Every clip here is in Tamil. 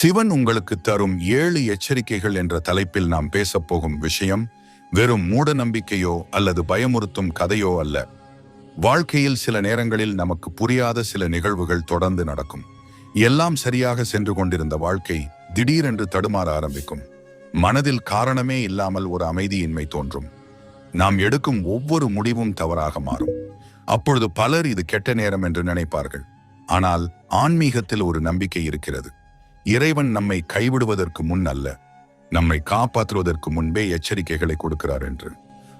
சிவன் உங்களுக்கு தரும் 7 எச்சரிக்கைகள் என்ற தலைப்பில் நாம் பேசப்போகும் விஷயம் வெறும் மூட நம்பிக்கையோ அல்லது பயமுறுத்தும் கதையோ அல்ல. வாழ்க்கையில் சில நேரங்களில் நமக்கு புரியாத சில நிகழ்வுகள் தொடர்ந்து நடக்கும். எல்லாம் சரியாக சென்று கொண்டிருந்த வாழ்க்கை திடீரென்று தடுமாற ஆரம்பிக்கும். மனதில் காரணமே இல்லாமல் ஒரு அமைதியின்மை தோன்றும். நாம் எடுக்கும் ஒவ்வொரு முடிவும் தவறாக மாறும். அப்பொழுது பலர் இது கெட்ட நேரம் என்று நினைப்பார்கள். ஆனால் ஆன்மீகத்தில் ஒரு நம்பிக்கை இருக்கிறது. இறைவன் நம்மை கைவிடுவதற்கு முன் அல்ல, நம்மை காப்பாற்றுவதற்கு முன்பே எச்சரிக்கைகளை கொடுக்கிறார் என்று.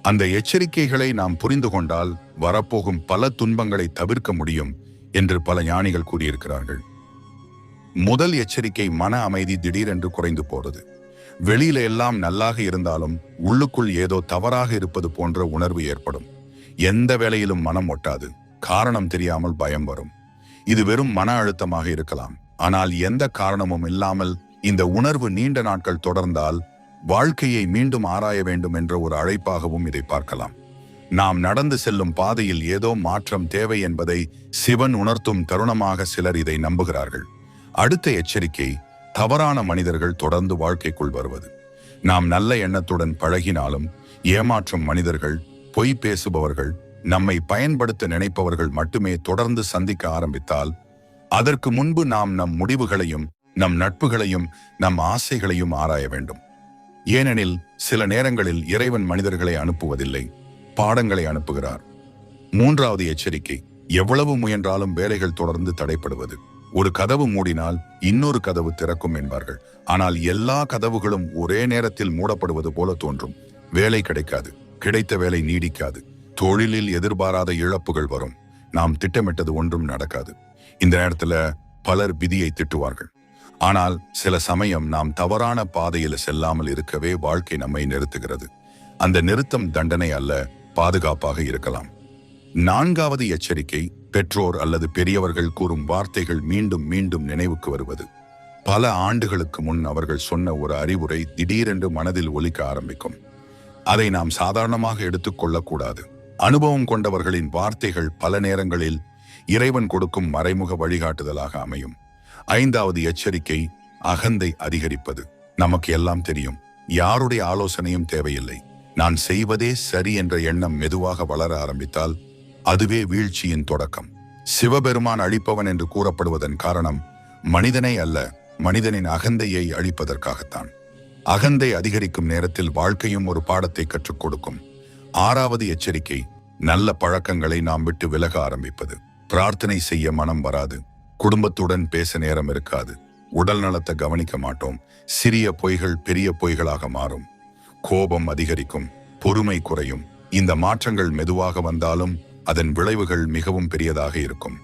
அந்த எச்சரிக்கைகளை நாம் புரிந்து கொண்டால் வரப்போகும் பல துன்பங்களை தவிர்க்க முடியும் என்று பல ஞானிகள் கூறியிருக்கிறார்கள். முதல் எச்சரிக்கை மன அமைதி திடீரென்று குறைந்து போறது. வெளியில எல்லாம் நல்லாக இருந்தாலும் உள்ளுக்குள் ஏதோ தவறாக இருப்பது போன்ற உணர்வு ஏற்படும். எந்த வேளையிலும் மனம் ஒட்டாது. காரணம் தெரியாமல் பயம் வரும். இது வெறும் மன அழுத்தமாக இருக்கலாம். ஆனால் எந்த காரணமும் இல்லாமல் இந்த உணர்வு நீண்ட நாட்கள் தொடர்ந்தால் வாழ்க்கையை மீண்டும் ஆராய வேண்டும் என்ற ஒரு அழைப்பாகவும் இதை பார்க்கலாம். நாம் நடந்து செல்லும் பாதையில் ஏதோ மாற்றம் தேவை என்பதை சிவன் உணர்த்தும் தருணமாக சிலர் இதை நம்புகிறார்கள். அடுத்த எச்சரிக்கை தவறான மனிதர்கள் தொடர்ந்து வாழ்க்கைக்குள் வருவது. நாம் நல்ல எண்ணத்துடன் பழகினாலும் ஏமாற்றும் மனிதர்கள், பொய் பேசுபவர்கள், நம்மை பயன்படுத்த நினைப்பவர்கள் மட்டுமே தொடர்ந்து சந்திக்க ஆரம்பித்தால் அதற்கு முன்பு நாம் நம் முடிவுகளையும் நம் நட்புகளையும் நம் ஆசைகளையும் ஆராய வேண்டும். ஏனெனில் சில நேரங்களில் இறைவன் மனிதர்களை அனுப்புவதில்லை, பாடங்களை அனுப்புகிறார். மூன்றாவது எச்சரிக்கை எவ்வளவு முயன்றாலும் வேலைகள் தொடர்ந்து தடைப்படுவது. ஒரு கதவு மூடினால் இன்னொரு கதவு திறக்கும் என்பார்கள். ஆனால் எல்லா கதவுகளும் ஒரே நேரத்தில் மூடப்படுவது போல தோன்றும். வேலை கிடைக்காது, கிடைத்த வேலை நீடிக்காது, தொழிலில் எதிர்பாராத இழப்புகள் வரும், நாம் திட்டமிட்டது ஒன்றும் நடக்காது. இந்த நேரத்துல பலர் விதியை திட்டுவார்கள். ஆனால் சில சமயம் நாம் தவறான பாதையில செல்லாமல் இருக்கவே வாழ்க்கை நம்மை நிறுத்துகிறது. அந்த நிறுத்தம் தண்டனை அல்ல, பாதுகாப்பாக இருக்கலாம். நான்காவது எச்சரிக்கை பெற்றோர் அல்லது பெரியவர்கள் கூறும் வார்த்தைகள் மீண்டும் மீண்டும் நினைவுக்கு வருவது. பல ஆண்டுகளுக்கு முன் அவர்கள் சொன்ன ஒரு அறிவுரை திடீரென்று மனதில் ஒலிக்க ஆரம்பிக்கும். அதை நாம் சாதாரணமாக எடுத்துக்கொள்ளக்கூடாது. அனுபவம் கொண்டவர்களின் வார்த்தைகள் பல நேரங்களில் இறைவன் கொடுக்கும் மறைமுக வழிகாட்டுதலாக அமையும். ஐந்தாவது எச்சரிக்கை அகந்தை அதிகரிப்பது. நமக்கு எல்லாம் தெரியும், யாருடைய ஆலோசனையும் தேவையில்லை, நான் செய்வதே சரி என்ற எண்ணம் மெதுவாக வளர ஆரம்பித்தால் அதுவே வீழ்ச்சியின் தொடக்கம். சிவபெருமான் அழிப்பவன் என்று கூறப்படுவதன் காரணம் மனிதனை அல்ல, மனிதனின் அகந்தையை அழிப்பதற்காகத்தான். அகந்தை அதிகரிக்கும் நேரத்தில் வாழ்க்கையும் ஒரு பாடத்தை கற்றுக் கொடுக்கும். ஆறாவது எச்சரிக்கை நல்ல பழக்கங்களை நாம் விட்டு விலக ஆரம்பிப்பது. பிரார்த்தனை செய்ய மனம் வராது, குடும்பத்துடன் பேச நேரம் இருக்காது, உடல் நலத்தை கவனிக்க மாட்டோம், சிறிய பொய்கள் பெரிய பொய்களாக மாறும், கோபம் அதிகரிக்கும், பொறுமை குறையும். இந்த மாற்றங்கள் மெதுவாக வந்தாலும் அதன் விளைவுகள் மிகவும் பெரியதாக இருக்கும்.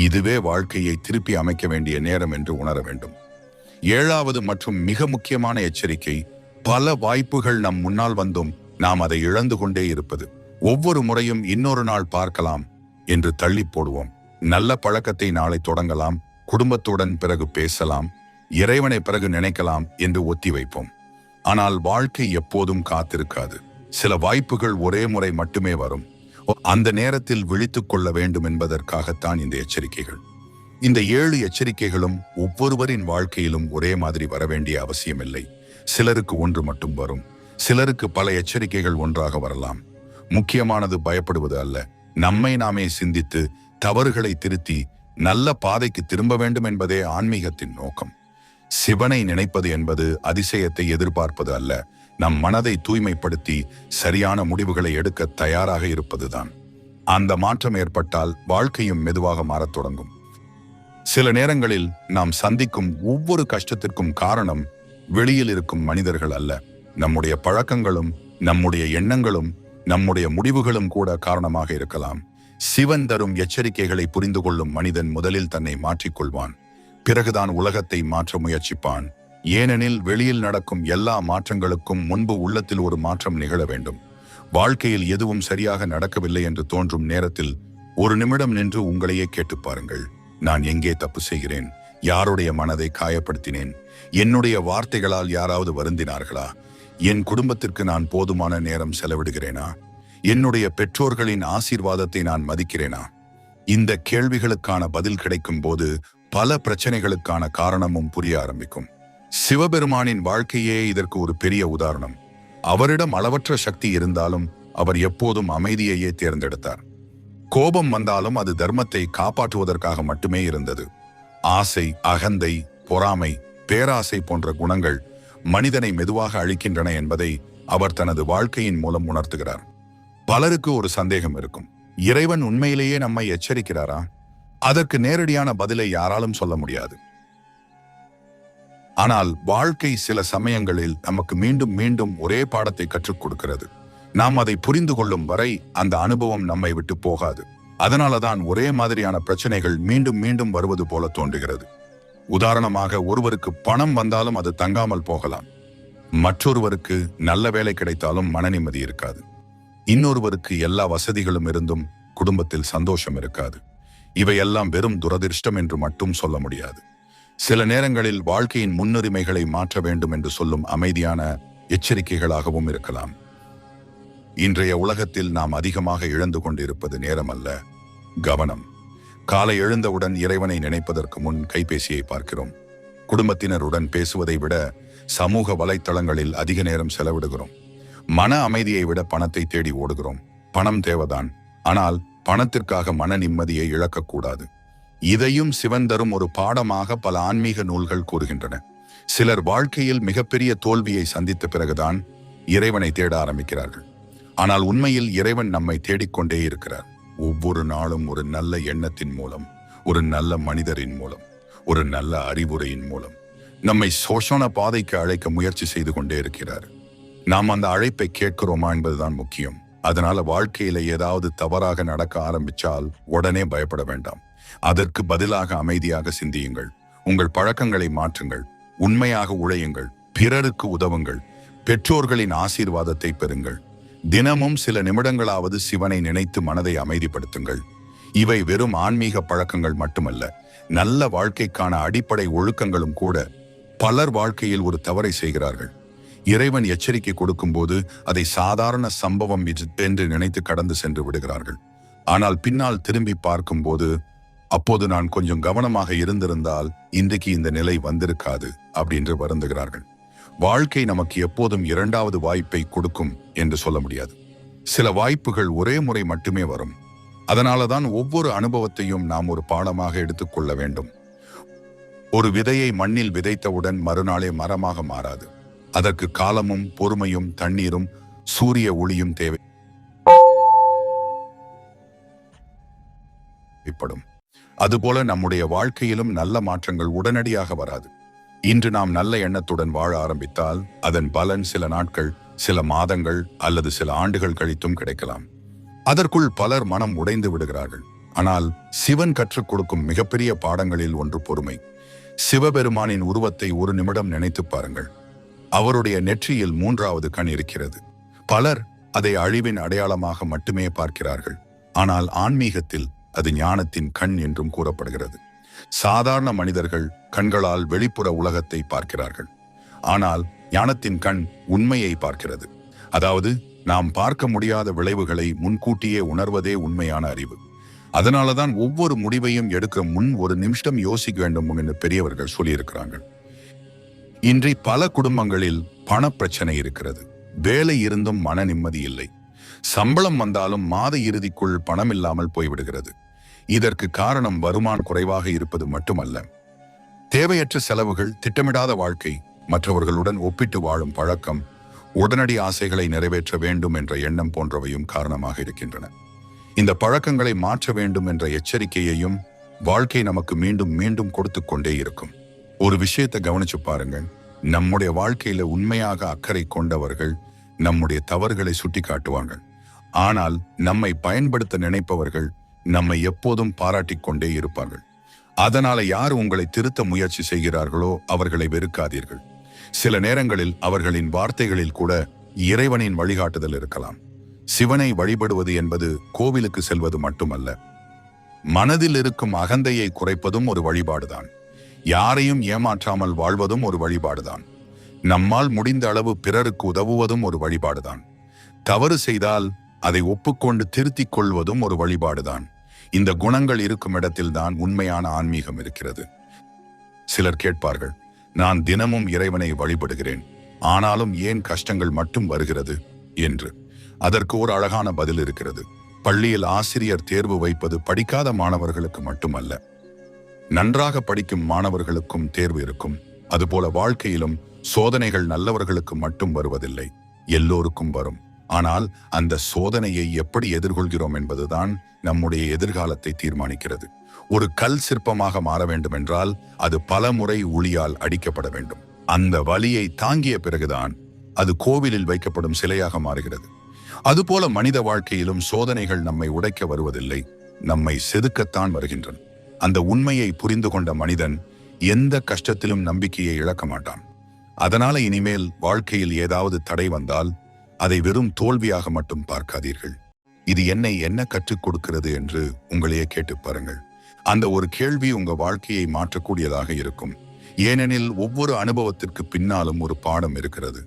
இதுவே வாழ்க்கையை திருப்பி அமைக்க வேண்டிய நேரம் என்று உணர வேண்டும். ஏழாவது மற்றும் மிக முக்கியமான எச்சரிக்கை பல வாய்ப்புகள் நம் முன்னால் வந்தும் நாம் அதை இழந்து கொண்டே இருப்பது. ஒவ்வொரு முறையும் இன்னொரு நாள் பார்க்கலாம் என்று தள்ளி போடுவோம். நல்ல பழக்கத்தை நாளை தொடங்கலாம், குடும்பத்துடன் பிறகு பேசலாம், இறைவனை பிறகு நினைக்கலாம் என்று ஒத்தி வைப்போம். ஆனால் வாழ்க்கை எப்போதும் காத்திருக்காது. சில வாய்ப்புகள் ஒரே முறை மட்டுமே வரும். அந்த நேரத்தில் விழித்துக் கொள்ள வேண்டும் என்பதற்காகத்தான் இந்த எச்சரிக்கைகள். இந்த 7 எச்சரிக்கைகளும் ஒவ்வொருவரின் வாழ்க்கையிலும் ஒரே மாதிரி வர வேண்டிய அவசியமில்லை. சிலருக்கு ஒன்று மட்டும் வரும், சிலருக்கு பல எச்சரிக்கைகள் ஒன்றாக வரலாம். முக்கியமானது பயப்படுவது அல்ல, நம்மை நாமே சிந்தித்து தவறுகளை திருத்தி நல்ல பாதைக்கு திரும்ப வேண்டும் என்பதே ஆன்மீகத்தின் நோக்கம். சிவனை நினைப்பது என்பது அதிசயத்தை எதிர்பார்ப்பது அல்ல, நம் மனதை தூய்மைப்படுத்தி சரியான முடிவுகளை எடுக்க தயாராக இருப்பதுதான். அந்த மாற்றம் ஏற்பட்டால் வாழ்க்கையும் மெதுவாக மாறத் தொடங்கும். சில நேரங்களில் நாம் சந்திக்கும் ஒவ்வொரு கஷ்டத்திற்கும் காரணம் வெளியில் இருக்கும் மனிதர்கள் அல்ல, நம்முடைய பழக்கங்களும் நம்முடைய எண்ணங்களும் நம்முடைய முடிவுகளும் கூட காரணமாக இருக்கலாம். சிவன் தரும் எச்சரிக்கைகளை புரிந்து கொள்ளும் மனிதன் முதலில் தன்னை மாற்றிக்கொள்வான், பிறகுதான் உலகத்தை மாற்ற முயற்சிப்பான். ஏனெனில் வெளியில் நடக்கும் எல்லா மாற்றங்களுக்கும் முன்பு உள்ளத்தில் ஒரு மாற்றம் நிகழ வேண்டும். வாழ்க்கையில் எதுவும் சரியாக நடக்கவில்லை என்று தோன்றும் நேரத்தில் ஒரு நிமிடம் நின்று உங்களையே கேட்டு பாருங்கள். நான் எங்கே தப்பு செய்கிறேன்? யாருடைய மனதை காயப்படுத்தினேன்? என்னுடைய வார்த்தைகளால் யாராவது வருந்தினார்களா? என் குடும்பத்திற்கு நான் போதுமான நேரம் செலவிடுகிறேனா? என்னுடைய பெற்றோர்களின் ஆசீர்வாதத்தை நான் மதிக்கிறேனா? இந்த கேள்விகளுக்கான பதில் கிடைக்கும் போது பல பிரச்சனைகளுக்கான காரணமும் புரிய ஆரம்பிக்கும். சிவபெருமானின் வாழ்க்கையே இதற்கு ஒரு பெரிய உதாரணம். அவரிடம் அளவற்ற சக்தி இருந்தாலும் அவர் எப்போதும் அமைதியையே தேர்ந்தெடுத்தார். கோபம் வந்தாலும் அது தர்மத்தை காப்பாற்றுவதற்காக மட்டுமே இருந்தது. ஆசை, அகந்தை, பொறாமை, பேராசை போன்ற குணங்கள் மனிதனை மெதுவாக அழிக்கின்றன என்பதை அவர் தனது வாழ்க்கையின் மூலம் உணர்த்துகிறார். பலருக்கு ஒரு சந்தேகம் இருக்கும், இறைவன் உண்மையிலேயே நம்மை எச்சரிக்கிறாரா? அதற்கு நேரடியான பதிலை யாராலும் சொல்ல முடியாது. ஆனால் வாழ்க்கை சில சமயங்களில் நமக்கு மீண்டும் மீண்டும் ஒரே பாடத்தை கற்றுக் கொடுக்கிறது. நாம் அதை புரிந்து கொள்ளும் வரை அந்த அனுபவம் நம்மை விட்டு போகாது. அதனாலதான் ஒரே மாதிரியான பிரச்சனைகள் மீண்டும் மீண்டும் வருவது போல தோன்றுகிறது. உதாரணமாக, ஒருவருக்கு பணம் வந்தாலும் அது தங்காமல் போகலாம். மற்றொருவருக்கு நல்ல வேலை கிடைத்தாலும் மன நிம்மதி இருக்காது. இன்னொருவருக்கு எல்லா வசதிகளும் இருந்தும் குடும்பத்தில் சந்தோஷம் இருக்காது. இவையெல்லாம் வெறும் துரதிர்ஷ்டம் என்று மட்டும் சொல்ல முடியாது. சில நேரங்களில் வாழ்க்கையின் முன்னுரிமைகளை மாற்ற வேண்டும் என்று சொல்லும் அமைதியான எச்சரிக்கைகளாகவும் இருக்கலாம். இன்றைய உலகத்தில் நாம் அதிகமாக இழந்து கொண்டிருப்பது நேரம் அல்ல, கவனம். காலை எழுந்தவுடன் இறைவனை நினைப்பதற்கு முன் கைபேசியை பார்க்கிறோம். குடும்பத்தினருடன் பேசுவதை விட சமூக வலைத்தளங்களில் அதிக நேரம் செலவிடுகிறோம். மன அமைதியை விட பணத்தை தேடி ஓடுகிறோம். பணம் தேவைதான், ஆனால் பணத்திற்காக மன நிம்மதியை இழக்கக்கூடாது. இதையும் சிவன் தரும் ஒரு பாடமாக பல ஆன்மீக நூல்கள் கூறுகின்றன. சிலர் வாழ்க்கையில் மிகப்பெரிய தோல்வியை சந்தித்த பிறகுதான் இறைவனை தேட ஆரம்பிக்கிறார்கள். ஆனால் உண்மையில் இறைவன் நம்மை தேடிக்கொண்டே இருக்கிறார். ஒவ்வொரு நாளும் ஒரு நல்ல எண்ணத்தின் மூலம், ஒரு நல்ல மனிதரின் மூலம், ஒரு நல்ல அறிவுரையின் மூலம் நம்மை சோஷன பாதைக்கு அழைக்க முயற்சி செய்து கொண்டே இருக்கிறார். நாம் அந்த அழைப்பை கேட்கிறோமா என்பதுதான் முக்கியம். அதனால வாழ்க்கையில ஏதாவது தவறாக நடக்க ஆரம்பிச்சால் உடனே பயப்பட வேண்டாம். அதற்கு பதிலாக அமைதியாக சிந்தியுங்கள். உங்கள் பழக்கங்களை மாற்றுங்கள். உண்மையாக உழையுங்கள். பிறருக்கு உதவுங்கள். பெற்றோர்களின் ஆசீர்வாதத்தை பெறுங்கள். தினமும் சில நிமிடங்களாவது சிவனை நினைத்து மனதை அமைதிப்படுத்துங்கள். இவை வெறும் ஆன்மீக பழக்கங்கள் மட்டுமல்ல, நல்ல வாழ்க்கைக்கான அடிப்படை ஒழுக்கங்களும் கூட. பலர் வாழ்க்கையில் ஒரு தவறை செய்கிறார்கள். இறைவன் எச்சரிக்கை கொடுக்கும் போது அதை சாதாரண சம்பவம் என்று நினைத்து கடந்து சென்று விடுகிறார்கள். ஆனால் பின்னால் திரும்பி பார்க்கும் போது, அப்போது நான் கொஞ்சம் கவனமாக இருந்திருந்தால் இன்றைக்கு இந்த நிலை வந்திருக்காது அப்படின்னு வருந்துகிறார்கள். வாழ்க்கை நமக்கு எப்போதும் இரண்டாவது வாய்ப்பை கொடுக்கும் என்று சொல்ல முடியாது. சில வாய்ப்புகள் ஒரே முறை மட்டுமே வரும். அதனாலதான் ஒவ்வொரு அனுபவத்தையும் நாம் ஒரு பாடமாக எடுத்துக்கொள்ள வேண்டும். ஒரு விதையை மண்ணில் விதைத்தவுடன் மறுநாளே மரமாக மாறாது. அதற்கு காலமும் பொறுமையும் தண்ணீரும் சூரிய ஒளியும் தேவைப்படும். அதுபோல நம்முடைய வாழ்க்கையிலும் நல்ல மாற்றங்கள் உடனடியாக வராது. இன்று நாம் நல்ல எண்ணத்துடன் வாழ ஆரம்பித்தால் அதன் பலன் சில நாட்கள், சில மாதங்கள் அல்லது சில ஆண்டுகள் கழித்தும் கிடைக்கலாம். அதற்குள் பலர் மனம் உடைந்து விடுகிறார்கள். ஆனால் சிவன் கற்றுக் கொடுக்கும் மிகப்பெரிய பாடங்களில் ஒன்று பொறுமை. சிவபெருமானின் உருவத்தை ஒரு நிமிடம் நினைத்து பாருங்கள். அவருடைய நெற்றியில் மூன்றாவது கண் இருக்கிறது. பலர் அதை அழிவின் அடையாளமாக மட்டுமே பார்க்கிறார்கள். ஆனால் ஆன்மீகத்தில் அது ஞானத்தின் கண் என்றும் கூறப்படுகிறது. சாதாரண மனிதர்கள் கண்களால் வெளிப்புற உலகத்தை பார்க்கிறார்கள். ஆனால் ஞானத்தின் கண் உண்மையை பார்க்கிறது. அதாவது நாம் பார்க்க முடியாத விளைவுகளை முன்கூட்டியே உணர்வதே உண்மையான அறிவு. அதனாலதான் ஒவ்வொரு முடிவையும் எடுக்க முன் ஒரு நிமிஷம் யோசிக்க வேண்டும் என்று பெரியவர்கள் சொல்லியிருக்கிறார்கள். இன்றி பல குடும்பங்களில் பண பிரச்சனை இருக்கிறது. வேலை இருந்தும் மன நிம்மதி இல்லை. சம்பளம் வந்தாலும் மாத இறுதிக்குள் பணம் இல்லாமல் போய்விடுகிறது. இதற்கு காரணம் வருமானம் குறைவாக இருப்பது மட்டுமல்ல, தேவையற்ற செலவுகள், திட்டமிடாத வாழ்க்கை, மற்றவர்களுடன் ஒப்பிட்டு வாழும் பழக்கம், உடனடி ஆசைகளை நிறைவேற்ற வேண்டும் என்ற எண்ணம் போன்றவையும் காரணமாக இருக்கின்றன. இந்த பழக்கங்களை மாற்ற வேண்டும் என்ற எச்சரிக்கையையும் வாழ்க்கை நமக்கு மீண்டும் மீண்டும் கொடுத்து கொண்டே இருக்கும். ஒரு விஷயத்தை கவனிச்சு பாருங்கள். நம்முடைய வாழ்க்கையில உண்மையாக அக்கறை கொண்டவர்கள் நம்முடைய தவறுகளை சுட்டி காட்டுவார்கள். ஆனால் நம்மை பயன்படுத்த நினைப்பவர்கள் நம்மை எப்போதும் பாராட்டிக் கொண்டே இருப்பார்கள். அதனால யார் உங்களை திருத்த முயற்சி செய்கிறார்களோ அவர்களை வெறுக்காதீர்கள். சில நேரங்களில் அவர்களின் வார்த்தைகளில் கூட இறைவனின் வழிகாட்டுதல் இருக்கலாம். சிவனை வழிபடுவது என்பது கோவிலுக்கு செல்வது மட்டுமல்ல, மனதில் இருக்கும் அகந்தையை குறைப்பதும் ஒரு வழிபாடுதான். யாரையும் ஏமாற்றாமல் வாழ்வதும் ஒரு வழிபாடுதான். நம்மால் முடிந்த அளவு பிறருக்கு உதவுவதும் ஒரு வழிபாடுதான். தவறு செய்தால் அதை ஒப்புக்கொண்டு திருத்திக் கொள்வதும் ஒரு வழிபாடுதான். இந்த குணங்கள் இருக்கும் இடத்தில்தான் உண்மையான ஆன்மீகம் இருக்கிறது. சிலர் கேட்பார்கள், நான் தினமும் இறைவனை வழிபடுகிறேன், ஆனாலும் ஏன் கஷ்டங்கள் மட்டும் வருகிறது என்று. அதற்கு ஒரு அழகான பதில் இருக்கிறது. பள்ளியில் ஆசிரியர் தேர்வு வைப்பது படிக்காத மாணவர்களுக்கு மட்டுமல்ல, நன்றாக படிக்கும் மாணவர்களுக்கும் தேர்வு இருக்கும். அதுபோல வாழ்க்கையிலும் சோதனைகள் நல்லவர்களுக்கு மட்டும் வருவதில்லை, எல்லோருக்கும் வரும். ஆனால் அந்த சோதனையை எப்படி எதிர்கொள்கிறோம் என்பதுதான் நம்முடைய எதிர்காலத்தை தீர்மானிக்கிறது. ஒரு கல் சிற்பமாக மாற வேண்டும் என்றால் அது பல முறை உளியால் அடிக்கப்பட வேண்டும். அந்த வலியை தாங்கிய பிறகுதான் அது கோவிலில் வைக்கப்படும் சிலையாக மாறுகிறது. அதுபோல மனித வாழ்க்கையிலும் சோதனைகள் நம்மை உடைக்க வருவதில்லை, நம்மை செதுக்கத்தான் வருகின்றன. அந்த உண்மையை புரிந்து கொண்ட மனிதன் எந்த கஷ்டத்திலும் நம்பிக்கையை இழக்க மாட்டான். அதனால இனிமேல் வாழ்க்கையில் ஏதாவது தடை வந்தால் அதை வெறும் தோல்வியாக மட்டும் பார்க்காதீர்கள். இது என்னை என்ன கற்றுக் கொடுக்கிறது என்று உங்களையே கேட்டு பாருங்கள். அந்த ஒரு கேள்வி உங்க வாழ்க்கையை மாற்றக்கூடியதாக இருக்கும். ஏனெனில் ஒவ்வொரு அனுபவத்திற்கு பின்னாலும் ஒரு பாடம் இருக்கிறது.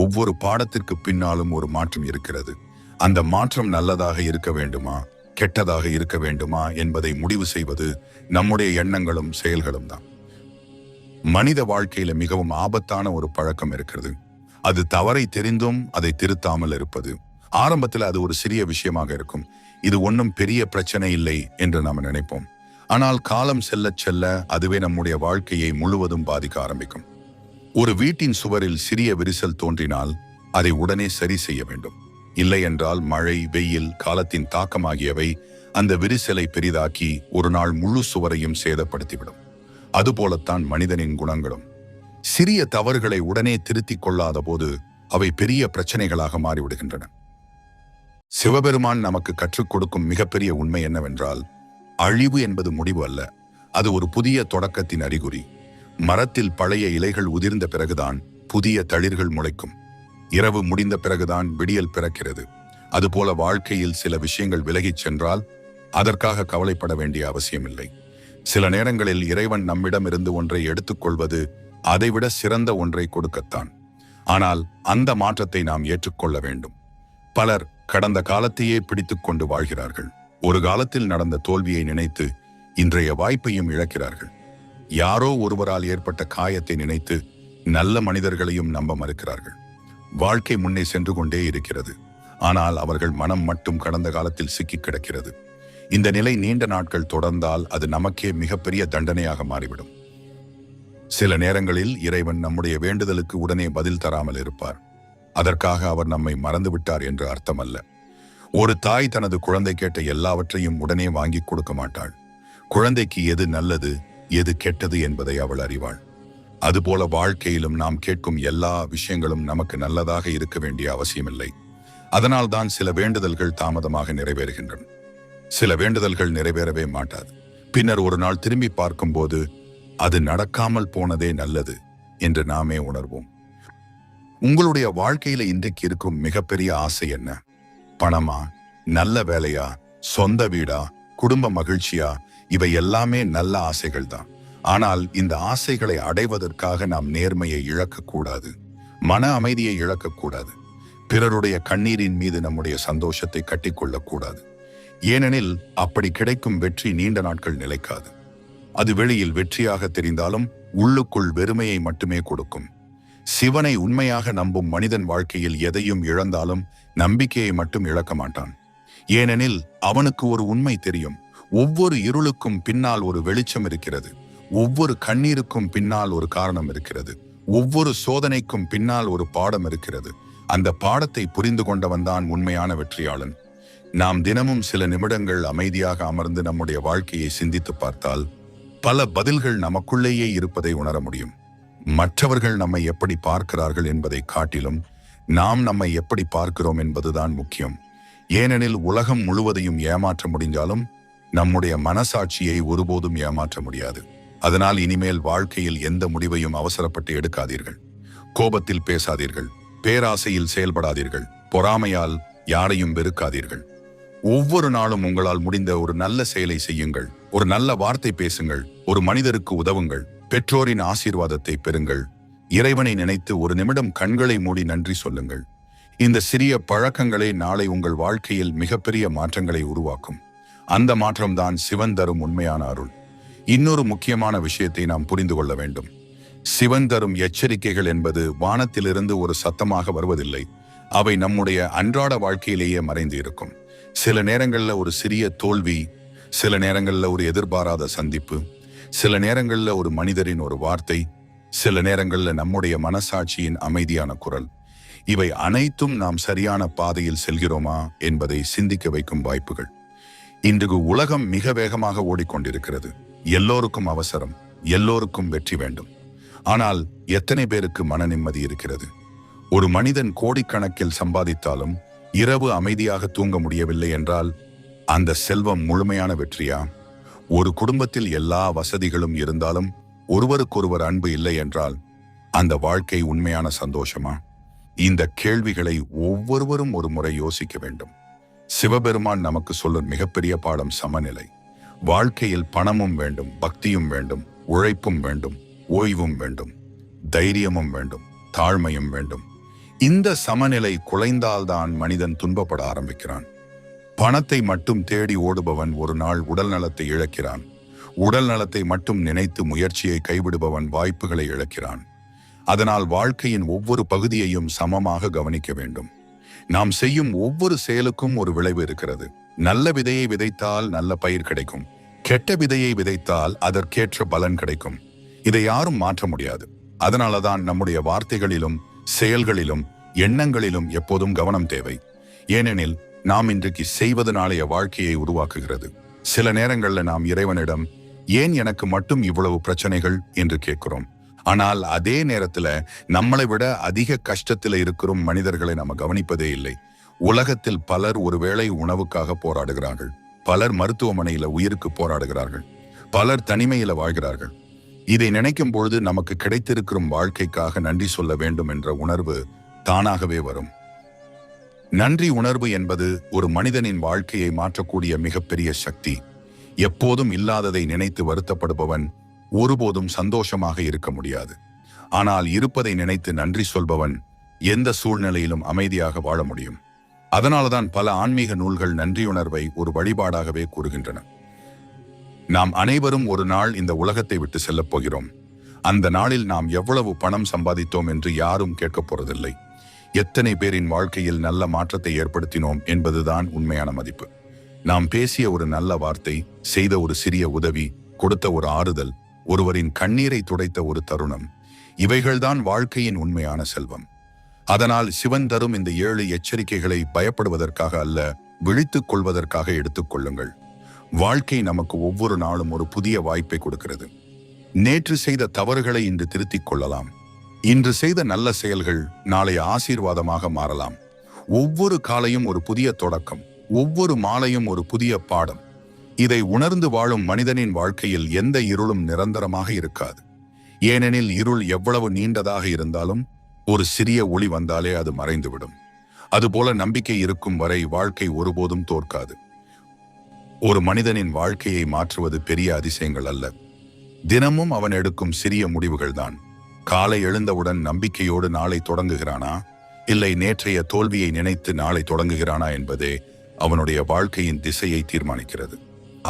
ஒவ்வொரு பாடத்திற்கு பின்னாலும் ஒரு மாற்றம் இருக்கிறது. அந்த மாற்றம் நல்லதாக இருக்க வேண்டுமா, கெட்டதாக இருக்க வேண்டுமா என்பதை முடிவு செய்வது நம்முடைய எண்ணங்களும் செயல்களும் தான். மனித வாழ்க்கையில மிகவும் ஆபத்தான ஒரு பழக்கம் இருக்கிறது. அது தவறை தெரிந்தும் அதை திருத்தாமல் இருப்பது. ஆரம்பத்தில் அது ஒரு சிறிய விஷயமாக இருக்கும். இது ஒன்றும் பெரிய பிரச்சனை இல்லை என்று நாம் நினைப்போம். ஆனால் காலம் செல்ல செல்ல அதுவே நம்முடைய வாழ்க்கையை முழுவதும் பாதிக்க ஆரம்பிக்கும். ஒரு வீட்டின் சுவரில் சிறிய விரிசல் தோன்றினால் அதை உடனே சரி செய்ய வேண்டும். இல்லை என்றால் மழை, வெயில், காலத்தின் தாக்கம் ஆகியவை அந்த விரிசலை பெரிதாக்கி ஒரு நாள் முழு சுவரையும் சேதப்படுத்திவிடும். அதுபோலத்தான் மனிதனின் குணங்களும். சிறிய தவறுகளை உடனே திருத்திக் கொள்ளாத போது அவை பெரிய பிரச்சனைகளாக மாறிவிடுகின்றன. சிவபெருமான் நமக்கு கற்றுக் கொடுக்கும் மிகப்பெரிய உண்மை என்னவென்றால், அழிவு என்பது முடிவு அல்ல, அது ஒரு புதிய தொடக்கத்தின் அறிகுறி. மரத்தில் பழைய இலைகள் உதிர்ந்த பிறகுதான் புதிய தளிர்கள் முளைக்கும். இரவு முடிந்த பிறகுதான் விடியல் பிறக்கிறது. அதுபோல வாழ்க்கையில் சில விஷயங்கள் விலகிச் சென்றால் அதற்காக கவலைப்பட வேண்டிய அவசியமில்லை. சில நேரங்களில் இறைவன் நம்மிடமிருந்து ஒன்றை எடுத்துக்கொள்வது அதைவிட சிறந்த ஒன்றை கொடுக்கத்தான். ஆனால் அந்த மாற்றத்தை நாம் ஏற்றுக்கொள்ள வேண்டும். பலர் கடந்த காலத்தையே பிடித்துக் கொண்டு வாழ்கிறார்கள். ஒரு காலத்தில் நடந்த தோல்வியை நினைத்து இன்றைய வாய்ப்பையும் இழக்கிறார்கள். யாரோ ஒருவரால் ஏற்பட்ட காயத்தை நினைத்து நல்ல மனிதர்களையும் நம்ப மறுக்கிறார்கள். வாழ்க்கை முன்னே சென்று கொண்டே இருக்கிறது, ஆனால் அவர்கள் மனம் மட்டும் கடந்த காலத்தில் சிக்கி கிடக்கிறது. இந்த நிலை நீண்ட நாட்கள் தொடர்ந்தால் அது நமக்கே மிகப்பெரிய தண்டனையாக மாறிவிடும். சில நேரங்களில் இறைவன் நம்முடைய வேண்டுதலுக்கு உடனே பதில் தராமல் இருப்பார். அதற்காக அவர் நம்மை மறந்துவிட்டார் என்று அர்த்தமல்ல. ஒரு தாய் தனது குழந்தை கேட்ட எல்லாவற்றையும் உடனே வாங்கி கொடுக்க மாட்டாள். குழந்தைக்கு எது நல்லது, எது கெட்டது என்பதை அவள் அறிவாள். அதுபோல வாழ்க்கையிலும் நாம் கேட்கும் எல்லா விஷயங்களும் நமக்கு நல்லதாக இருக்க வேண்டிய அவசியமில்லை. அதனால்தான் சில வேண்டுதல்கள் தாமதமாக நிறைவேறுகின்றன. சில வேண்டுதல்கள் நிறைவேறவே மாட்டாது. பின்னர் ஒரு நாள் திரும்பி பார்க்கும்போது அது நடக்காமல் போனதே நல்லது என்று நாமே உணர்வோம். உங்களுடைய வாழ்க்கையில இன்றைக்கு இருக்கும் மிகப்பெரிய ஆசை என்ன? பணமா, நல்ல வேலையா, சொந்த வீடா, குடும்ப மகிழ்ச்சியா? இவை எல்லாமே நல்ல ஆசைகள் தான். ஆனால் இந்த ஆசைகளை அடைவதற்காக நாம் நேர்மையை இழக்கக்கூடாது, மன அமைதியை இழக்கக்கூடாது, பிறருடைய கண்ணீரின் மீது நம்முடைய சந்தோஷத்தை கட்டிக்கொள்ளக்கூடாது. ஏனெனில் அப்படி கிடைக்கும் வெற்றி நீண்ட நாட்கள் நிலைக்காது. அது வெளியில் வெற்றியாக தெரிந்தாலும் உள்ளுக்குள் வெறுமையை மட்டுமே கொடுக்கும். சிவனை உண்மையாக நம்பும் மனிதன் வாழ்க்கையில் எதையும் இழந்தாலும் நம்பிக்கையை மட்டும் இழக்க மாட்டான். ஏனெனில் அவனுக்கு ஒரு உண்மை தெரியும். ஒவ்வொரு இருளுக்கும் பின்னால் ஒரு வெளிச்சம் இருக்கிறது. ஒவ்வொரு கண்ணீருக்கும் பின்னால் ஒரு காரணம் இருக்கிறது. ஒவ்வொரு சோதனைக்கும் பின்னால் ஒரு பாடம் இருக்கிறது. அந்த பாடத்தை புரிந்து கொண்டவன் தான் உண்மையான வெற்றியாளன். நாம் தினமும் சில நிமிடங்கள் அமைதியாக அமர்ந்து நம்முடைய வாழ்க்கையை சிந்தித்து பார்த்தால் பல பதில்கள் நமக்குள்ளேயே இருப்பதை உணர முடியும். மற்றவர்கள் நம்மை எப்படி பார்க்கிறார்கள் என்பதை காட்டிலும் நாம் நம்மை எப்படி பார்க்கிறோம் என்பதுதான் முக்கியம். ஏனெனில் உலகம் முழுவதையும் ஏமாற்ற முடிஞ்சாலும் நம்முடைய மனசாட்சியை ஒருபோதும் ஏமாற்ற முடியாது. அதனால் இனிமேல் வாழ்க்கையில் எந்த முடிவையும் அவசரப்பட்டு எடுக்காதீர்கள். கோபத்தில் பேசாதீர்கள், பேராசையில் செயல்படாதீர்கள், பொறாமையால் யாரையும் வெறுக்காதீர்கள். ஒவ்வொரு நாளும் உங்களால் முடிந்த ஒரு நல்ல செயலை செய்யுங்கள். ஒரு நல்ல வார்த்தை பேசுங்கள், ஒரு மனிதருக்கு உதவுங்கள், பெற்றோரின் ஆசீர்வாதத்தை பெறுங்கள், இறைவனை நினைத்து ஒரு நிமிடம் கண்களை மூடி நன்றி சொல்லுங்கள். இந்த சிறிய பழக்கங்களே நாளை உங்கள் வாழ்க்கையில் மிகப்பெரிய மாற்றங்களை உருவாக்கும். அந்த மாற்றம்தான் சிவன் தரும் உண்மையான அருள். இன்னொரு முக்கியமான விஷயத்தை நாம் புரிந்து கொள்ள வேண்டும். சிவன் தரும் எச்சரிக்கைகள் என்பது வானத்திலிருந்து ஒரு சத்தமாக வருவதில்லை. அவை நம்முடைய அன்றாட வாழ்க்கையிலேயே மறைந்து இருக்கும். சில நேரங்கள்ல ஒரு சிறிய தோல்வி, சில நேரங்கள்ல ஒரு எதிர்பாராத சந்திப்பு, சில நேரங்கள்ல ஒரு மனிதரின் ஒரு வார்த்தை, சில நேரங்கள்ல நம்முடைய மனசாட்சியின் அமைதியான குரல். இவை அனைத்தும் நாம் சரியான பாதையில் செல்கிறோமா என்பதை சிந்திக்க வைக்கும் வாய்ப்புகள். இன்று உலகம் மிக வேகமாக ஓடிக்கொண்டிருக்கிறது. எல்லோருக்கும் அவசரம், எல்லோருக்கும் வெற்றி வேண்டும். ஆனால் எத்தனை பேருக்கு மன நிம்மதி இருக்கிறது? ஒரு மனிதன் கோடிக்கணக்கில் சம்பாதித்தாலும் இரவு அமைதியாக தூங்க முடியவில்லை என்றால் அந்த செல்வம் முழுமையான வெற்றியா? ஒரு குடும்பத்தில் எல்லா வசதிகளும் இருந்தாலும் ஒருவருக்கொருவர் அன்பு இல்லை என்றால் அந்த வாழ்க்கை உண்மையான சந்தோஷமா? இந்த கேள்விகளை ஒவ்வொருவரும் ஒரு முறை யோசிக்க வேண்டும். சிவபெருமான் நமக்கு சொல்லும் மிகப்பெரிய பாடம் சமநிலை. வாழ்க்கையில் பணமும் வேண்டும், பக்தியும் வேண்டும், உழைப்பும் வேண்டும், ஓய்வும் வேண்டும், தைரியமும் வேண்டும், தாழ்மையும் வேண்டும். இந்த சமநிலை குலைந்தால்தான் மனிதன் துன்பப்பட ஆரம்பிக்கிறான். பணத்தை மட்டும் தேடி ஓடுபவன் ஒரு நாள் உடல் நலத்தை இழக்கிறான். உடல் நலத்தை மட்டும் நினைத்து முயற்சியை கைவிடுபவன் வாய்ப்புகளை இழக்கிறான். அதனால் வாழ்க்கையின் ஒவ்வொரு பகுதியையும் சமமாக கவனிக்க வேண்டும். நாம் செய்யும் ஒவ்வொரு செயலுக்கும் ஒரு விளைவு இருக்கிறது. நல்ல விதையை விதைத்தால் நல்ல பயிர் கிடைக்கும். கெட்ட விதையை விதைத்தால் அதற்கேற்ற பலன் கிடைக்கும். இதை யாரும் மாற்ற முடியாது. அதனாலதான் நம்முடைய வார்த்தைகளிலும் செயல்களிலும் எண்ணங்களிலும் எப்போதும் கவனம் தேவை. ஏனெனில் நாம் இன்றைக்கு செய்வது நாளைய வாழ்க்கையை உருவாக்குகிறது. சில நேரங்கள்ல நாம் இறைவனிடம் ஏன் எனக்கு மட்டும் இவ்வளவு பிரச்சனைகள் என்று கேட்கிறோம். ஆனால் அதே நேரத்துல நம்மளை விட அதிக கஷ்டத்துல இருக்கிற மனிதர்களை நம்ம கவனிப்பதே இல்லை. உலகத்தில் பலர் ஒருவேளை உணவுக்காக போராடுகிறார்கள், பலர் மருத்துவமனையில உயிருக்கு போராடுகிறார்கள், பலர் தனிமையில வாழ்கிறார்கள். இதை நினைக்கும் பொழுது நமக்கு கிடைத்திருக்கிற வாழ்க்கைக்காக நன்றி சொல்ல வேண்டும் என்ற உணர்வு தானாகவே வரும். நன்றி உணர்வு என்பது ஒரு மனிதனின் வாழ்க்கையை மாற்றக்கூடிய மிகப்பெரிய சக்தி. எப்போதும் இல்லாததை நினைத்து வருத்தப்படுபவன் ஒருபோதும் சந்தோஷமாக இருக்க முடியாது. ஆனால் இருப்பதை நினைத்து நன்றி சொல்பவன் எந்த சூழ்நிலையிலும் அமைதியாக வாழ முடியும். அதனால்தான் பல ஆன்மீக நூல்கள் நன்றியுணர்வை ஒரு வழிபாடாகவே கூறுகின்றன. நாம் அனைவரும் ஒரு நாள் இந்த உலகத்தை விட்டு செல்லப் போகிறோம். அந்த நாளில் நாம் எவ்வளவு பணம் சம்பாதித்தோம் என்று யாரும் கேட்கப் போறதில்லை. எத்தனை பேரின் வாழ்க்கையில் நல்ல மாற்றத்தை ஏற்படுத்தினோம் என்பதுதான் உண்மையான மதிப்பு. நாம் பேசிய ஒரு நல்ல வார்த்தை, செய்த ஒரு சிறிய உதவி, கொடுத்த ஒரு ஆறுதல், ஒருவரின் கண்ணீரை துடைத்த ஒரு தருணம், இவைகள்தான் வாழ்க்கையின் உண்மையான செல்வம். அதனால் சிவன் தரும் இந்த 7 எச்சரிக்கைகளை பயப்படுவதற்காக அல்ல, விழித்துக் கொள்வதற்காக எடுத்துக்கொள்ளுங்கள். வாழ்க்கை நமக்கு ஒவ்வொரு நாளும் ஒரு புதிய வாய்ப்பை கொடுக்கிறது. நேற்று செய்த தவறுகளை இன்று திருத்திக் கொள்ளலாம். இன்று செய்த நல்ல செயல்கள் நாளை ஆசீர்வாதமாக மாறலாம். ஒவ்வொரு காலையும் ஒரு புதிய தொடக்கம், ஒவ்வொரு மாலையும் ஒரு புதிய பாடம். இதை உணர்ந்து வாழும் மனிதனின் வாழ்க்கையில் எந்த இருளும் நிரந்தரமாக இருக்காது. ஏனெனில் இருள் எவ்வளவு நீண்டதாக இருந்தாலும் ஒரு சிறிய ஒளி வந்தாலே அது மறைந்துவிடும். அதுபோல நம்பிக்கை இருக்கும் வரை வாழ்க்கை ஒருபோதும் தோற்காது. ஒரு மனிதனின் வாழ்க்கையை மாற்றுவது பெரிய அதிசயங்கள் அல்ல, தினமும் அவன் எடுக்கும் சிறிய முடிவுகள் தான். காலை எழுந்தவுடன் நம்பிக்கையோடு நாளை தொடங்குகிறானா, இல்லை நேற்றைய தோல்வியை நினைத்து நாளை தொடங்குகிறானா என்பதே அவனுடைய வாழ்க்கையின் திசையை தீர்மானிக்கிறது.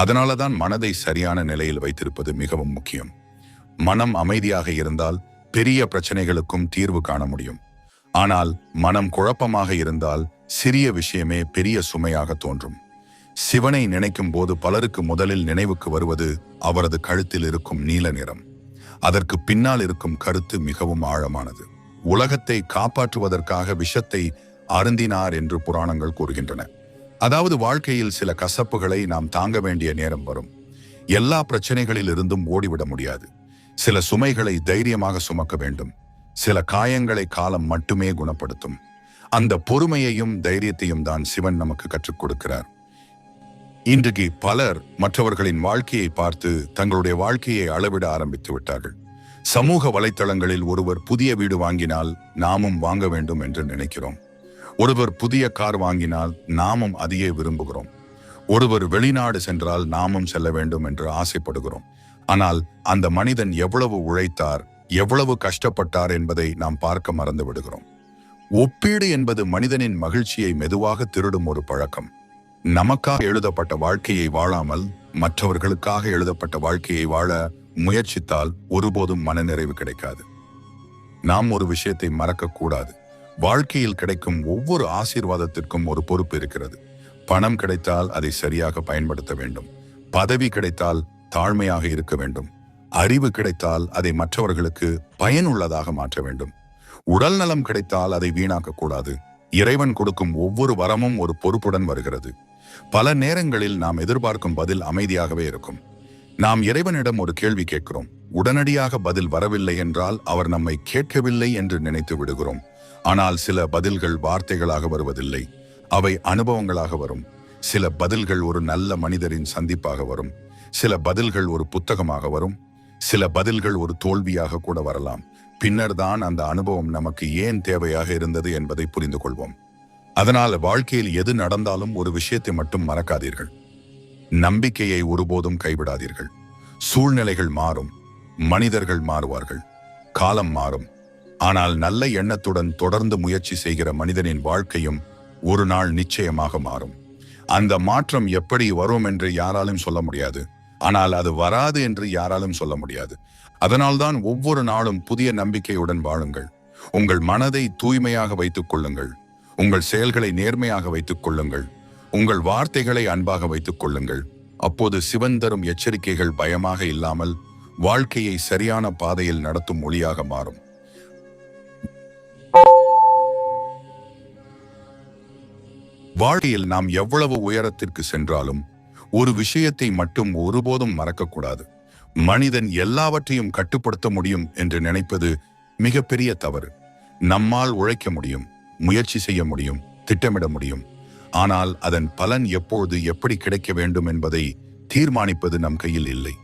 அதனாலதான் மனதை சரியான நிலையில் வைத்திருப்பது மிகவும் முக்கியம். மனம் அமைதியாக இருந்தால் பெரிய பிரச்சனைகளுக்கும் தீர்வு காண முடியும். ஆனால் மனம் குழப்பமாக இருந்தால் சிறிய விஷயமே பெரிய சுமையாக தோன்றும். சிவனை நினைக்கும் போது பலருக்கு முதலில் நினைவுக்கு வருவது அவரது கழுத்தில் இருக்கும் நீல நிறம். அதற்கு பின்னால் இருக்கும் கருத்து மிகவும் ஆழமானது. உலகத்தை காப்பாற்றுவதற்காக விஷத்தை அருந்தினார் என்று புராணங்கள் கூறுகின்றன. அதாவது வாழ்க்கையில் சில கசப்புகளை நாம் தாங்க வேண்டிய நேரம் வரும். எல்லா பிரச்சனைகளில் இருந்தும் ஓடிவிட முடியாது. சில சுமைகளை தைரியமாக சுமக்க வேண்டும். சில காயங்களை காலம் மட்டுமே குணப்படுத்தும். அந்த பொறுமையையும் தைரியத்தையும் தான் சிவன் நமக்கு கற்றுக் கொடுக்கிறார். இன்றைக்கு பலர் மற்றவர்களின் வாழ்க்கையை பார்த்து தங்களுடைய வாழ்க்கையை அளவிட ஆரம்பித்து விட்டார்கள். சமூக வலைத்தளங்களில் ஒருவர் புதிய வீடு வாங்கினால் நாமும் வாங்க வேண்டும் என்று நினைக்கிறோம். ஒருவர் புதிய கார் வாங்கினால் நாமும் அதையே விரும்புகிறோம். ஒருவர் வெளிநாடு சென்றால் நாமும் செல்ல வேண்டும் என்று ஆசைப்படுகிறோம். ஆனால் அந்த மனிதன் எவ்வளவு உழைத்தார், எவ்வளவு கஷ்டப்பட்டார் என்பதை நாம் பார்க்க மறந்து விடுகிறோம். ஒப்பீடு என்பது மனிதனின் மகிழ்ச்சியை மெதுவாக திருடும் ஒரு பழக்கம். நமக்காக எழுதப்பட்ட வாழ்க்கையை வாழாமல் மற்றவர்களுக்காக எழுதப்பட்ட வாழ்க்கையை வாழ முயற்சித்தால் ஒருபோதும் மனநிறைவு கிடைக்காது. நாம் ஒரு விஷயத்தை மறக்கக்கூடாது. வாழ்க்கையில் கிடைக்கும் ஒவ்வொரு ஆசீர்வாதத்திற்கும் ஒரு பொறுப்பு இருக்கிறது. பணம் கிடைத்தால் அதை சரியாக பயன்படுத்த வேண்டும். பதவி கிடைத்தால் தாழ்மையாக இருக்க வேண்டும். அறிவு கிடைத்தால் அதை மற்றவர்களுக்கு பயனுள்ளதாக மாற்ற வேண்டும். உடல் நலம் கிடைத்தால் அதை வீணாக்க கூடாது. இறைவன் கொடுக்கும் ஒவ்வொரு வரமும் ஒரு பொறுப்புடன் வருகிறது. பல நேரங்களில் நாம் எதிர்பார்க்கும் பதில் அமைதியாகவே இருக்கும். நாம் இறைவனிடம் ஒரு கேள்வி கேட்கிறோம். உடனடியாக பதில் வரவில்லை என்றால் அவர் நம்மை கேட்கவில்லை என்று நினைத்து விடுகிறோம். ஆனால் சில பதில்கள் வார்த்தைகளாக வருவதில்லை, அவை அனுபவங்களாக வரும். சில பதில்கள் ஒரு நல்ல மனிதரின் சந்திப்பாக வரும். சில பதில்கள் ஒரு புத்தகமாக வரும். சில பதில்கள் ஒரு தோல்வியாக கூட வரலாம். பின்னர் தான் அந்த அனுபவம் நமக்கு ஏன் தேவையாக இருந்தது என்பதை புரிந்து கொள்வோம். அதனால் வாழ்க்கையில் எது நடந்தாலும் ஒரு விஷயத்தை மட்டும் மறக்காதீர்கள். நம்பிக்கையை ஒருபோதும் கைவிடாதீர்கள். சூழ்நிலைகள் மாறும், மனிதர்கள் மாறுவார்கள், காலம் மாறும். ஆனால் நல்ல எண்ணத்துடன் தொடர்ந்து முயற்சி செய்கிற மனிதனின் வாழ்க்கையும் ஒரு நாள் நிச்சயமாக மாறும். அந்த மாற்றம் எப்படி வரும் என்று யாராலும் சொல்ல முடியாது. ஆனால் அது வராது என்று யாராலும் சொல்ல முடியாது. அதனால்தான் ஒவ்வொரு நாளும் புதிய நம்பிக்கையுடன் வாழுங்கள். உங்கள் மனதை தூய்மையாக வைத்துக் கொள்ளுங்கள். உங்கள் செயல்களை நேர்மையாக வைத்துக் கொள்ளுங்கள். உங்கள் வார்த்தைகளை அன்பாக வைத்துக் கொள்ளுங்கள். அப்போது சிவன் தரும் எச்சரிக்கைகள் பயமாக இல்லாமல் வாழ்க்கையை சரியான பாதையில் நடத்தும் ஒளியாக மாறும். வாழ்க்கையில் நாம் எவ்வளவு உயரத்திற்கு சென்றாலும் ஒரு விஷயத்தை மட்டும் ஒருபோதும் மறக்கக்கூடாது. மனிதன் எல்லாவற்றையும் கட்டுப்படுத்த முடியும் என்று நினைப்பது மிகப்பெரிய தவறு. நம்மால் உழைக்க முடியும், முயற்சி செய்ய முடியும், திட்டமிட முடியும். ஆனால் அதன் பலன் எப்போது எப்படி கிடைக்க வேண்டும் என்பதை தீர்மானிப்பது நம் கையில் இல்லை.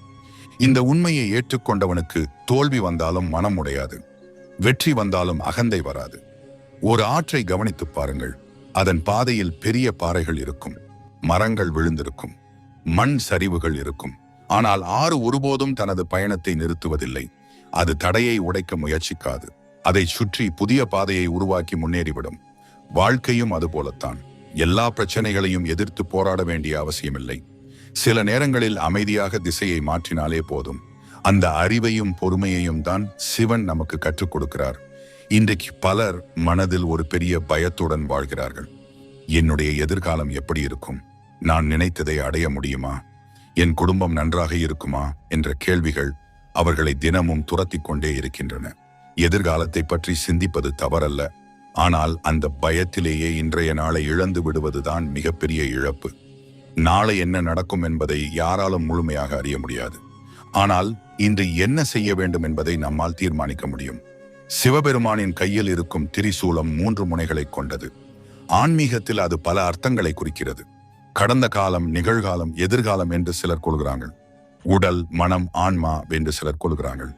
இந்த உண்மையை ஏற்றுக்கொண்டவனுக்கு தோல்வி வந்தாலும் மனம் உடையாது, வெற்றி வந்தாலும் அகந்தை வராது. ஒரு ஆற்றை கவனித்து பாருங்கள். அதன் பாதையில் பெரிய பாறைகள் இருக்கும், மரங்கள் விழுந்திருக்கும், மண் சரிவுகள் இருக்கும். ஆனால் ஆறு ஒருபோதும் தனது பயணத்தை நிறுத்துவதில்லை. அது தடையை உடைக்க முயற்சிக்காது. அதை சுற்றி புதிய பாதையை உருவாக்கி முன்னேறிவிடும். வாழ்க்கையும் அதுபோலத்தான். எல்லா பிரச்சனைகளையும் எதிர்த்து போராட வேண்டிய அவசியமில்லை. சில நேரங்களில் அமைதியாக திசையை மாற்றினாலே போதும். அந்த அறிவையும் பொறுமையையும் தான் சிவன் நமக்கு கற்றுக் கொடுக்கிறார். இன்றைக்கு பலர் மனதில் ஒரு பெரிய பயத்துடன் வாழ்கிறார்கள். என்னுடைய எதிர்காலம் எப்படி இருக்கும்? நான் நினைத்ததை அடைய முடியுமா? என் குடும்பம் நன்றாக இருக்குமா என்ற கேள்விகள் அவர்களை தினமும் துரத்தி கொண்டே இருக்கின்றன. எதிர்காலத்தை பற்றி சிந்திப்பது தவறல்ல. ஆனால் அந்த பயத்திலேயே இன்றைய நாளை இழந்து விடுவதுதான் மிகப்பெரிய இழப்பு. நாளை என்ன நடக்கும் என்பதை யாராலும் முழுமையாக அறிய முடியாது. ஆனால் இன்று என்ன செய்ய வேண்டும் என்பதை நம்மால் தீர்மானிக்க முடியும். சிவபெருமானின் கையில் இருக்கும் திரிசூலம் 3 முனைகளை கொண்டது. ஆன்மீகத்தில் அது பல அர்த்தங்களை குறிக்கிறது. கடந்த காலம், நிகழ்காலம், எதிர்காலம் என்று சிலர் கொள்கிறார்கள். உடல், மனம், ஆன்மா என்று சிலர் கொள்கிறார்கள்.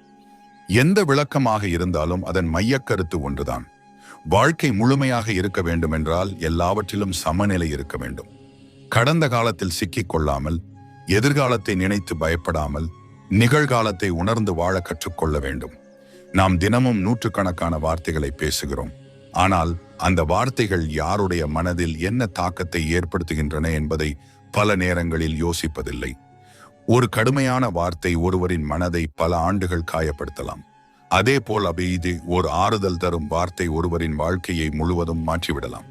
எந்த விளக்கமாக இருந்தாலும் அதன் மையக்கருத்து ஒன்றுதான். வாழ்க்கை முழுமையாக இருக்க வேண்டும் என்றால் எல்லாவற்றிலும் சமநிலை இருக்க வேண்டும். கடந்த காலத்தில் சிக்கிக் கொள்ளாமல், எதிர்காலத்தை நினைத்து பயப்படாமல், நிகழ்காலத்தை உணர்ந்து வாழ கற்றுக்கொள்ள வேண்டும். நாம் தினமும் நூற்றுக்கணக்கான வார்த்தைகளை பேசுகிறோம். ஆனால் அந்த வார்த்தைகள் யாருடைய மனதில் என்ன தாக்கத்தை ஏற்படுத்துகின்றன என்பதை பல நேரங்களில் யோசிப்பதில்லை. ஒரு கடுமையான வார்த்தை ஒருவரின் மனதை பல ஆண்டுகள் காயப்படுத்தலாம். அதே போல் இது ஒரு ஆறுதல் தரும் வார்த்தை ஒருவரின் வாழ்க்கையை முழுவதும் மாற்றிவிடலாம்.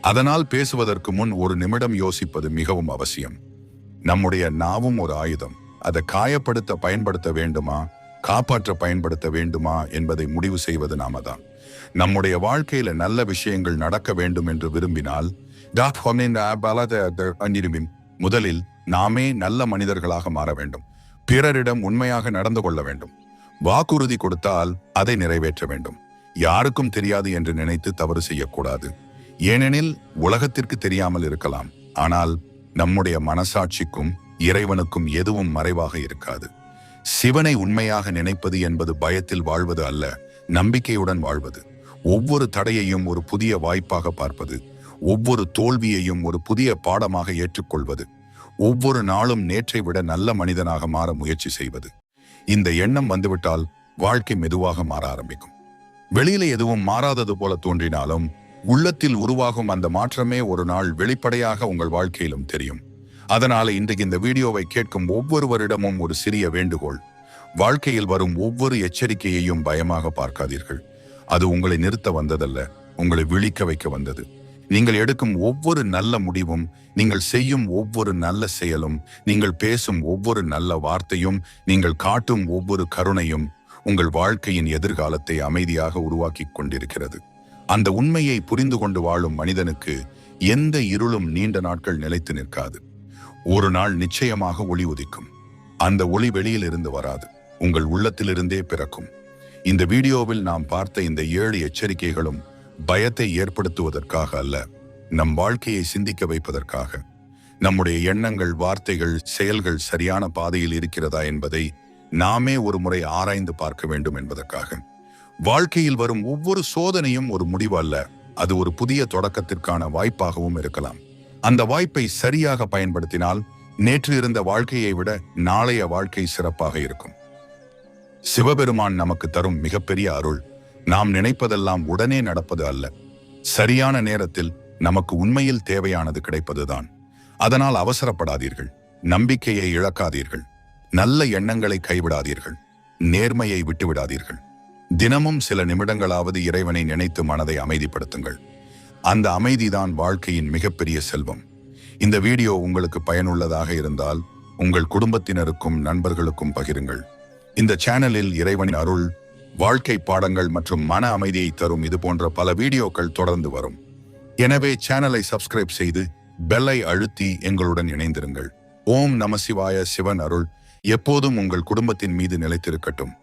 அதனால் பேசுவதற்கு முன் ஒரு நிமிடம் யோசிப்பது மிகவும் அவசியம். நம்முடைய நாவும் ஒரு ஆயுதம். அதை காயப்படுத்த பயன்படுத்த வேண்டுமா, காப்பாற்ற பயன்படுத்த வேண்டுமா என்பதை முடிவு செய்வது நாம தான். நம்முடைய வாழ்க்கையில நல்ல விஷயங்கள் நடக்க வேண்டும் என்று விரும்பினால் முதலில் நாமே நல்ல மனிதர்களாக மாற வேண்டும். பிறரிடம் உண்மையாக நடந்து கொள்ள வேண்டும். வாக்குறுதி கொடுத்தால் அதை நிறைவேற்ற வேண்டும். யாருக்கும் தெரியாது என்று நினைத்து தவறு செய்யக்கூடாது. ஏனெனில் உலகத்திற்கு தெரியாமல் இருக்கலாம், ஆனால் நம்முடைய மனசாட்சிக்கும் இறைவனுக்கும் எதுவும் மறைவாக இருக்காது. சிவனை உண்மையாக நினைப்பது என்பது பயத்தில் வாழ்வது அல்ல, நம்பிக்கையுடன் வாழ்வது. ஒவ்வொரு தடையையும் ஒரு புதிய வாய்ப்பாக பார்ப்பது, ஒவ்வொரு தோல்வியையும் ஒரு புதிய பாடமாக ஏற்றுக்கொள்வது, ஒவ்வொரு நாளும் நேற்றை விட நல்ல மனிதனாக மாற முயற்சி செய்வது. இந்த எண்ணம் வந்துவிட்டால் வாழ்க்கை மெதுவாக மாற ஆரம்பிக்கும். வெளியில எதுவும் மாறாதது போல தோன்றினாலும் உள்ளத்தில் உருவாகும் அந்த மாற்றமே ஒரு நாள் வெளிப்படையாக உங்கள் வாழ்க்கையிலும் தெரியும். அதனால இன்றைக்கு இந்த வீடியோவை கேட்கும் ஒவ்வொருவரிடமும் ஒரு சிறிய வேண்டுகோள். வாழ்க்கையில் வரும் ஒவ்வொரு எச்சரிக்கையையும் பயமாக பார்க்காதீர்கள். அது உங்களை நிறுத்த வந்ததல்ல, உங்களை விழிக்க வைக்க வந்தது. நீங்கள் எடுக்கும் ஒவ்வொரு நல்ல முடிவும், நீங்கள் செய்யும் ஒவ்வொரு நல்ல செயலும், நீங்கள் பேசும் ஒவ்வொரு நல்ல வார்த்தையும், நீங்கள் காட்டும் ஒவ்வொரு கருணையும் உங்கள் வாழ்க்கையின் எதிர்காலத்தை அமைதியாக உருவாக்கி கொண்டிருக்கிறது. அந்த உண்மையை புரிந்து கொண்டு வாழும் மனிதனுக்கு எந்த இருளும் நீண்ட நாட்கள் நிலைத்து நிற்காது. ஒரு நாள் நிச்சயமாக ஒளி உதிக்கும். அந்த ஒளி வெளியில் இருந்து வராது, உங்கள் உள்ளத்திலிருந்தே பிறக்கும். இந்த வீடியோவில் நாம் பார்த்த இந்த 7 எச்சரிக்கைகளும் பயத்தை ஏற்படுத்துவதற்காக அல்ல, நம் வாழ்க்கையை சிந்திக்க வைப்பதற்காக. நம்முடைய எண்ணங்கள், வார்த்தைகள், செயல்கள் சரியான பாதையில் இருக்கிறதா என்பதை நாமே ஒரு முறை ஆராய்ந்து பார்க்க வேண்டும் என்பதற்காக. வாழ்க்கையில் வரும் ஒவ்வொரு சோதனையும் ஒரு முடிவு அல்ல, அது ஒரு புதிய தொடக்கத்திற்கான வாய்ப்பாகவும் இருக்கலாம். அந்த வாய்ப்பை சரியாக பயன்படுத்தினால் நேற்று இருந்த வாழ்க்கையை விட நாளைய வாழ்க்கை சிறப்பாக இருக்கும். சிவபெருமான் நமக்கு தரும் மிகப்பெரிய அருள், நாம் நினைப்பதெல்லாம் உடனே நடப்பது அல்ல, சரியான நேரத்தில் நமக்கு உண்மையில் தேவையானது கிடைப்பதுதான். அதனால் அவசரப்படாதீர்கள், நம்பிக்கையை இழக்காதீர்கள், நல்ல எண்ணங்களை கைவிடாதீர்கள், நேர்மையை விட்டுவிடாதீர்கள். தினமும் சில நிமிடங்களாவது இறைவனை நினைத்து மனதை அமைதிப்படுத்துங்கள். அந்த அமைதிதான் வாழ்க்கையின் மிகப்பெரிய செல்வம். இந்த வீடியோ உங்களுக்கு பயனுள்ளதாக இருந்தால் உங்கள் குடும்பத்தினருக்கும் நண்பர்களுக்கும் பகிருங்கள். இந்த சேனலில் இறைவனின் அருள், வாழ்க்கை பாடங்கள் மற்றும் மன அமைதியை தரும் இது போன்ற பல வீடியோக்கள் தொடர்ந்து வரும். எனவே சேனலை சப்ஸ்கிரைப் செய்து பெல்லை அழுத்தி எங்களுடன் இணைந்திருங்கள். ஓம் நம சிவாய. சிவன் அருள் எப்போதும் உங்கள் குடும்பத்தின் மீது நிலைத்திருக்கட்டும்.